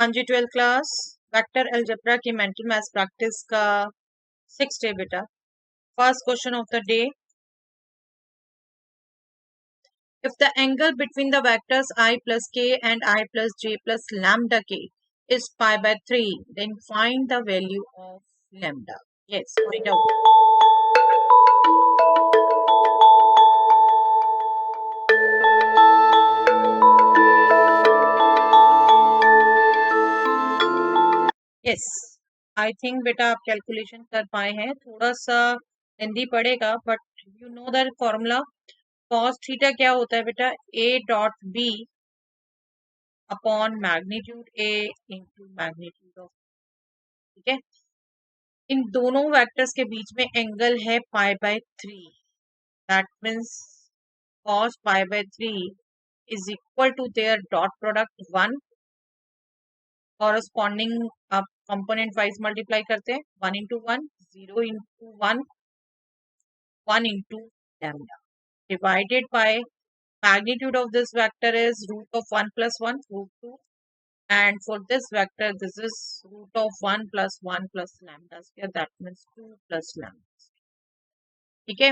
हाँ जी, 12th class vector algebra की mental maths practice का 6th डे बेटा। First question of the day, if the angle between the vectors I plus k and I plus j plus lambda k is pi by 3, then find the value of lambda. Yes, find out. Yes, I think बेटा आप calculation कर पाए हैं। थोड़ा सा हिंदी पड़ेगा but you know the formula. Cos theta क्या होता है बेटा? a dot b upon magnitude a into magnitude of, ठीक है। इन दोनों वेक्टर्स के बीच में एंगल है pi by 3, that means cos pi by 3 is equal to there dot product 1, corresponding आप कंपोनेंट वाइज मल्टीप्लाई करते हैं। 1 into 1 0 into 1 1 into lambda divided by magnitude of this vector is root of 1 plus 1 root 2, and for this vector this is root of 1 plus 1 plus lambda square, that means 2 plus lambda, ठीक है।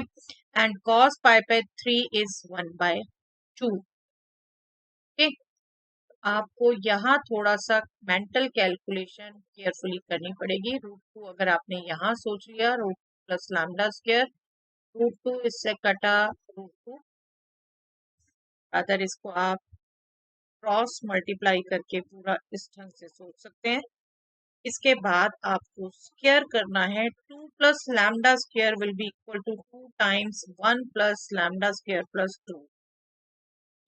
and cos pi by 3 is 1 by 2, ठीक। आपको यहाँ थोड़ा सा mental calculation carefully करनी पड़ेगी। Root 2 अगर आपने यहाँ सोच लिया root plus lambda square, root 2 इससे कटा रूट 2, अगर इसको आप क्रॉस मल्टीप्लाई करके पूरा इस ढंग से सोच सकते हैं। इसके बाद आपको स्क्वायर करना है। 2 plus lambda square will be equal to 2 times 1 plus lambda square plus 2।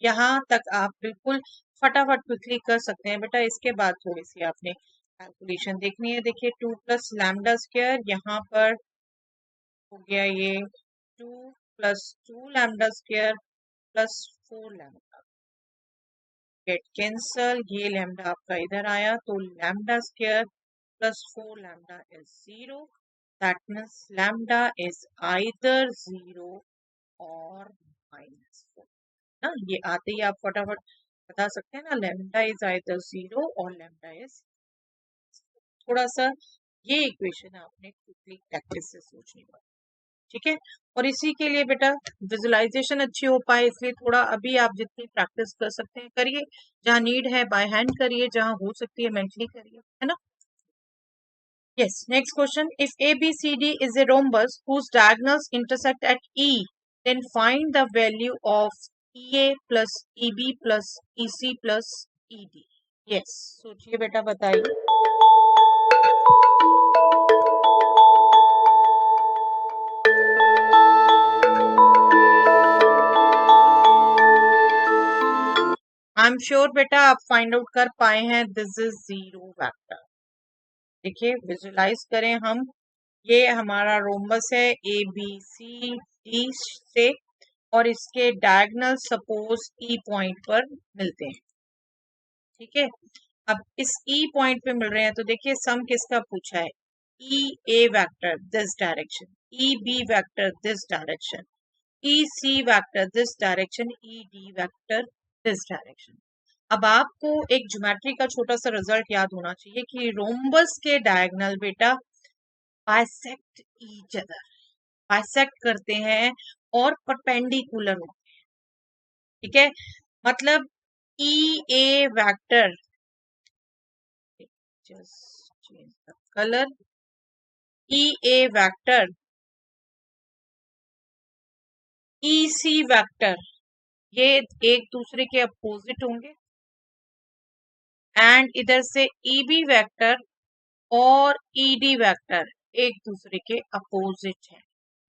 यहाँ तक आप बिल्कुल फटाफट क्विकली कर सकते हैं बेटा। इसके बाद थोड़ी सी आपने कैलकुलेशन देखनी है। देखिए 2 प्लस लैम्डा स्क्वायर, यहाँ पर हो गया ये 2 plus 2 lambda square plus 4 lambda, get cancel, ये लैम्डा आपका इधर आया तो lambda square plus 4 lambda is 0, that means lambda is either 0 और -4 ना। ये आते ही आप फटाफट बता सकते हैं ना, लैम्डा इज आइदर 0 और लैम्डा इज, थोड़ा सा ये इक्वेशन आपने क्विकली प्रैक्टिस से सोचनी पड़ेगी, ठीक है। और इसी के लिए बेटा विजुअलाइजेशन अच्छी हो पाए इसलिए थोड़ा अभी आप जितनी प्रैक्टिस कर सकते हैं करिए। जहाँ नीड है बाय हैंड करिए, जहाँ हो सकती है मेंटली करिए, है ना। Yes, next question. If ABCD is a rhombus whose diagonals intersect at E, then find the value of EA plus EB plus EC plus ED. Yes, सोचिए बेटा, बताइए। आई एम श्योर बेटा आप फाइंड आउट कर पाए हैं। This is zero vector. देखिए visualise करें हम, ये हमारा रोम्बस है ए बी सी डी से, और इसके डायगोनल सपोज ई पॉइंट पर मिलते हैं, ठीक है। अब इस ई पॉइंट पे मिल रहे हैं तो देखिए सम किसका पूछा है, E A vector this direction, E B vector this direction, E C vector this direction, E D vector this direction. अब आपको एक ज्योमेट्री का छोटा सा रिजल्ट याद होना चाहिए कि रोम्बस के डायगोनल बेटा बाइसेक्ट ईच अदर, बाइसेक्ट करते हैं और परपेंडिकुलर होते हैं, ठीक है। मतलब E A vector, just change the colour, E A vector E C vector ये एक दूसरे के अपोजिट होंगे, एंड इधर से ई बी वेक्टर और ई डी वेक्टर एक दूसरे के अपोजिट है।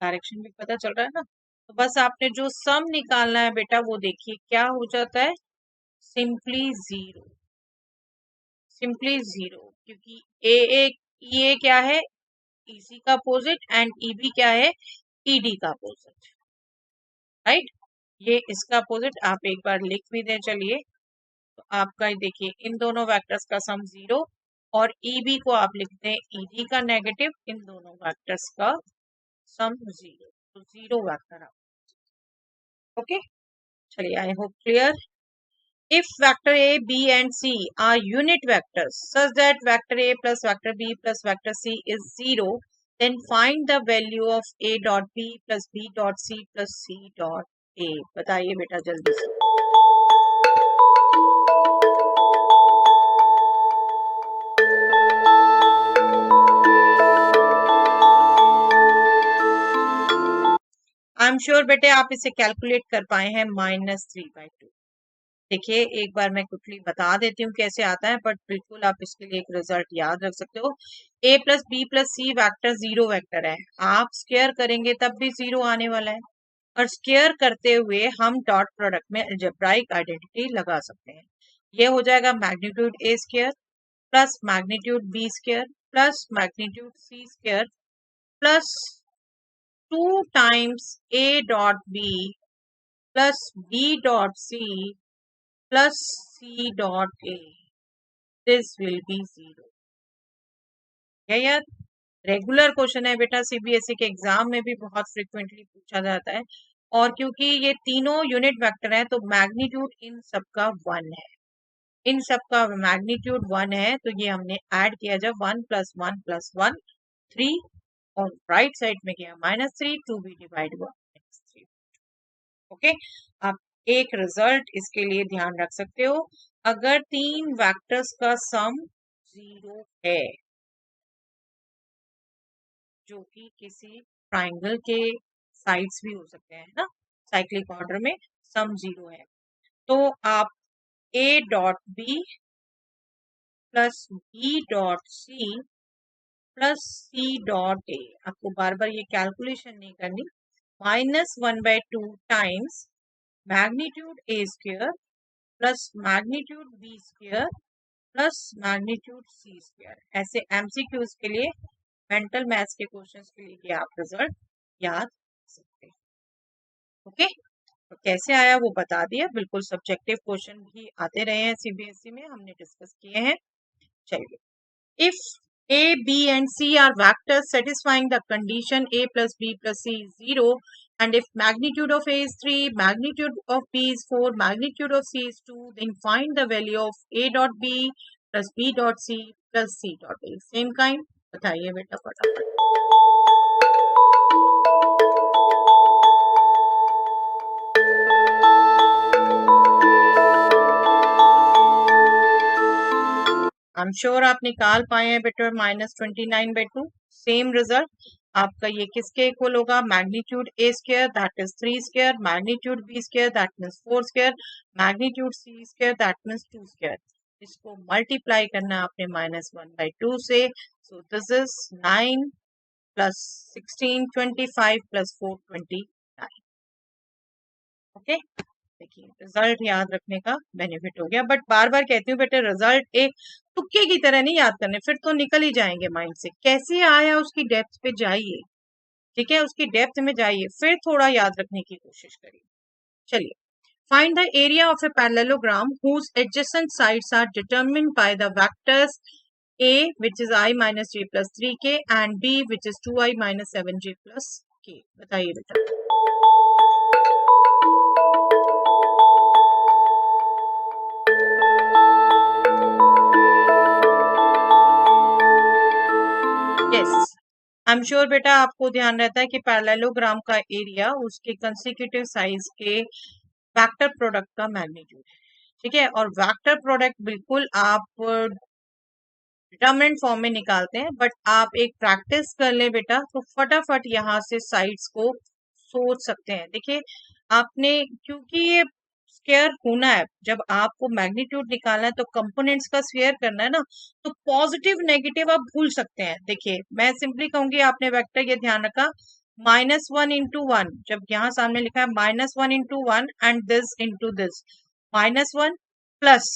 डायरेक्शन भी पता चल रहा है ना। तो बस आपने जो सम निकालना है बेटा वो देखिए क्या हो जाता है, सिंपली जीरो, सिंपली जीरो, क्योंकि ए क्या है, ईसी का अपोजिट, एंड ईबी क्या है, ईडी का अपोजिट, राइट। ये इसका अपोजिट आप एक बार लिख भी दें, चलिए। तो आपका देखिए इन दोनों वेक्टर्स का सम जीरो, और ईबी को आप लिखते हैं ईडी का नेगेटिव, इन दोनों वेक्टर्स का सम जीरो, तो जीरो वेक्टर आप, ओके। चलिए I hope clear. if vector A, B and C are unit vectors such that vector A plus vector B plus vector C is 0, then find the value of A dot B plus B dot C plus C dot A. बताइए बेटा जल्दी से। I am sure बेटे आप इसे calculate कर पाए हैं -3/2। देखिए एक बार मैं क्विकली बता देती हूँ कैसे आता है, बट बिल्कुल आप इसके लिए एक रिजल्ट याद रख सकते हो। A plus B plus C vector 0 vector है, आप स्क्वायर करेंगे तब भी 0 आने वाला है, और स्क्वायर करते हुए हम डॉट प्रोडक्ट में अलजेब्राइक आइडेंटिटी लगा सकते हैं। ये हो जाएगा magnitude A square plus magnitude B square plus magnitude C square plus 2 times A dot B plus B dot C plus C dot A. This will be 0. क्या यार regular question है बेटा, सीबीएसई के एग्जाम में भी बहुत frequently पूछा जाता है, और क्योंकि ये तीनों यूनिट वेक्टर है तो मैग्नीट्यूड इन सबका 1 है, इन सबका मैग्नीट्यूड 1 है, तो ये हमने ऐड किया जब 1 + 1 + 1 3, और राइट साइड में किया -3 two B divide by -3। Okay, आप एक रिजल्ट इसके लिए ध्यान रख सकते हो, अगर तीन वेक्टर्स का सम 0 है, जो कि किसी ट्राइंगल के साइड्स भी हो सकते हैं ना, साइक्लिक ऑर्डर में सम 0 है, तो आप A dot B plus B dot C plus C dot A, आपको बार बार ये कैलकुलेशन नहीं करनी, -1/2 times magnitude A square plus magnitude B square plus magnitude C square. ऐसे एमसीक्यूज के लिए, मेंटल मैथ्स के क्वेश्चंस के लिए ये आप रिजल्ट याद सकते हैं। ओके, तो कैसे आया वो बता दिया, बिल्कुल सब्जेक्टिव क्वेश्चन भी आते रहे हैं सीबीएसई में, हमने डिस्कस किए हैं। चलिए, if A, B and C are vectors satisfying the condition A plus B plus C is 0, and if magnitude of A is 3, magnitude of B is 4, magnitude of C is 2, then find the value of A dot B plus B dot C plus C dot A. Same kind, बताइए बेटा फटाफट। I am sure आप निकाल पाए हैं बेटा -29/2। Same result आपका ये किसके इक्वल होगा, magnitude A square that is 3 square, magnitude B square that means 4 square, magnitude C square that means 2 square. इसको मल्टीप्लाई करना है आपने -1/2 से, सो दिस इज 9 + 16 25 + 4 29। ओके, देखिए रिजल्ट याद रखने का बेनिफिट हो गया, बट बार बार कहती हूँ बेटे रिजल्ट एक तुक्के की तरह नहीं याद करने, फिर तो निकल ही जाएंगे माइंड से। कैसे आया उसकी डेप्थ पे जाइए, ठीक है, उसकी डेप्थ में जाइए, फिर थोड़ा याद रखने की कोशिश करिए। चलिए, find the area of a parallelogram whose adjacent sides are determined by the vectors A which is I minus j plus 3k and B which is 2i minus 7j plus k। बताइए बेटा। Yes, I am sure बेटा आपको ध्यान रहता है कि parallelogram का area उसके कंसेक्यूटिव साइज के वेक्टर प्रोडक्ट का मैग्नीट्यूड है, ठीक है, और वेक्टर प्रोडक्ट बिल्कुल आप डिटरमिनेंट फॉर्म में निकालते हैं, बट आप एक प्रैक्टिस कर ले बेटा तो फटाफट यहाँ से साइड्स को सोच सकते हैं। देखिए आपने, क्योंकि ये स्क्वायर होना है, जब आपको मैग्नीट्यूड निकालना है तो कंपोनेंट्स का स्क्वायर करना है ना, तो पॉजिटिव नेगेटिव आप भूल सकते हैं। देखिए मैं सिंपली कहूंगी, आपने वेक्टर ये ध्यान रखा -1 × 1, जब यहाँ सामने लिखा है -1 × 1 and this into this, -1 plus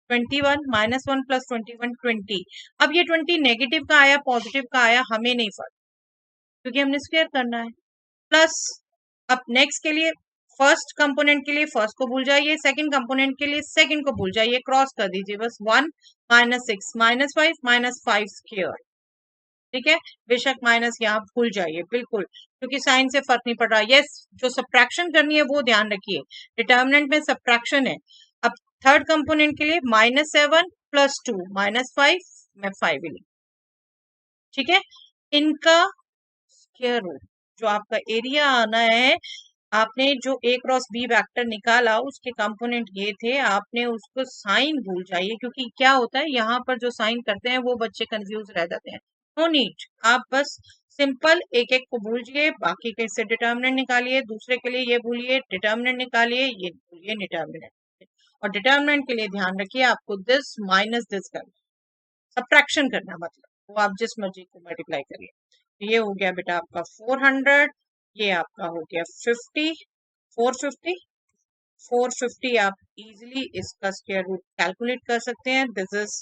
21 -1 plus 21 20। अब ये 20 नेगेटिव का आया पॉजिटिव का आया हमें नहीं फर्क, क्योंकि हमने स्क्वायर करना है। प्लस अब नेक्स्ट के लिए, फर्स्ट कंपोनेंट के लिए फर्स्ट को भूल जाइए, सेकंड कंपोनेंट के लिए सेकंड को भूल जाइए, क्रॉस कर दीजिए बस, 1 -6 -5 -5 स्क्वायर, ठीक है, बेशक माइनस यहाँ भूल जाइए बिल्कुल, क्योंकि साइन से फर्क नहीं पड़ रहा। यस, जो सब्ट्रैक्शन करनी है वो ध्यान रखिए, डिटर्मिनेंट में सब्ट्रैक्शन है। अब थर्ड कंपोनेंट के लिए -7 + 2 -5, मैं 5 ही लिख, ठीक है। इनका स्क्वायर रूट, जो आपका एरिया आना है, आपने जो a क्रॉस b वेक्टर निकाला उसके कंपोनेंट ये थे, आपने उसको साइन भूल जाइए, क्योंकि क्या होता है यहाँ पर जो साइन करते हैं वो बच्चे कंफ्यूज रह जाते हैं। नो नीड, आप बस सिंपल एक एक को भूलिए, बाकी के से डिटर्मिनेंट निकालिए, दूसरे के लिए ये भूलिए डिटर्मिनेंट निकालिए, ये भूलिए डिटर्मिनेंट, और डिटर्मिनेंट के लिए ध्यान रखिए आपको दिस माइनस दिस करना, सब्ट्रैक्शन करना, मतलब वो आप जिस मर्जी को मल्टीप्लाई करिए। ये हो गया बेटा आपका 400, ये आपका हो गया 50, 450, 450 आप इजीली इसका स्क्वायर रूट कैलकुलेट कर सकते हैं। This is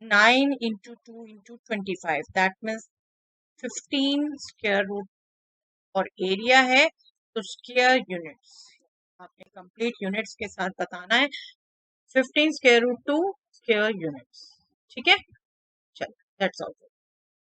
9 × 2 × 25, that means 15 square root, और एरिया है तो स्क्वायर यूनिट्स आपने कंप्लीट यूनिट्स के साथ बताना है, 15 स्क्वायर रूट 2 स्क्वायर यूनिट्स, ठीक है। चलो दैट्स ऑल।